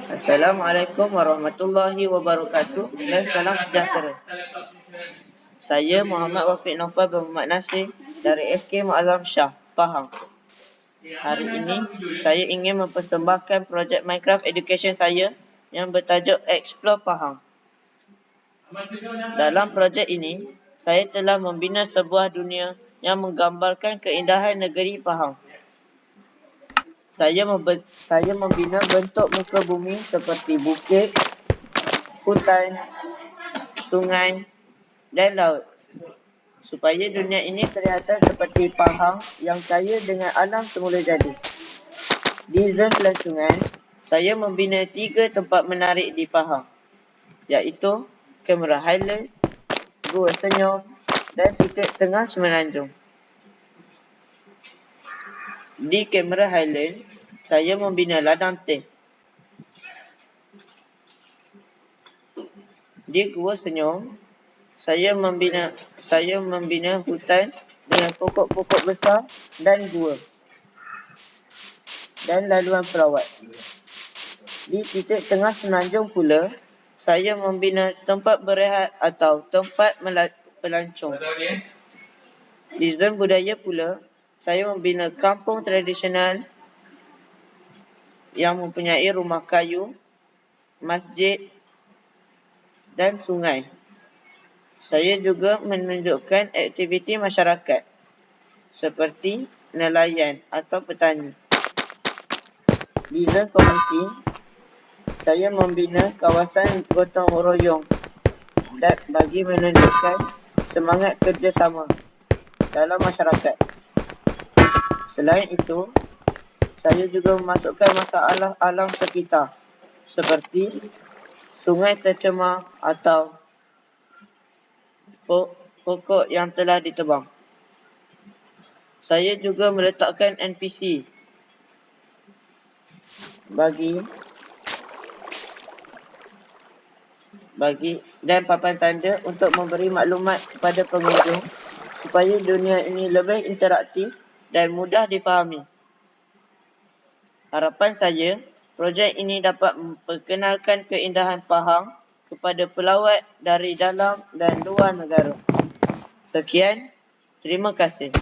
Assalamualaikum warahmatullahi wabarakatuh dan salam sejahtera. Saya Muhammad Wafiq Naufal bin Muhammad Nasir dari FK Muazzam Shah, Pahang. Hari ini saya ingin mempersembahkan projek Minecraft Education saya yang bertajuk Explore Pahang. Dalam projek ini, saya telah membina sebuah dunia yang menggambarkan keindahan negeri Pahang. Saya membina bentuk muka bumi seperti bukit, hutan, sungai dan laut, supaya dunia ini kelihatan seperti Pahang yang kaya dengan alam semula jadi. Di zon selat sungai, saya membina 3 tempat menarik di Pahang, iaitu Kamera Highland, Gua Senyum dan titik tengah Semenanjung. Di Kamera Highland, saya membina ladang teh. Di Gua Senyum, saya membina hutan dengan pokok-pokok besar dan gua dan laluan perawat. Di titik tengah Semenanjung pula, saya membina tempat berehat atau tempat pelancong. Di zon budaya pula, saya membina kampung tradisional yang mempunyai rumah kayu, masjid dan sungai. Saya juga menunjukkan aktiviti masyarakat seperti nelayan atau petani. Di zon komuniti, saya membina kawasan gotong royong dan bagi menunjukkan semangat kerjasama dalam masyarakat. Selain itu, saya juga memasukkan masalah alam sekitar seperti sungai tercemar atau pokok yang telah ditebang. Saya juga meletakkan NPC dan papan tanda untuk memberi maklumat kepada pengunjung supaya dunia ini lebih interaktif dan mudah difahami. Harapan saya, projek ini dapat memperkenalkan keindahan Pahang kepada pelawat dari dalam dan luar negara. Sekian, terima kasih.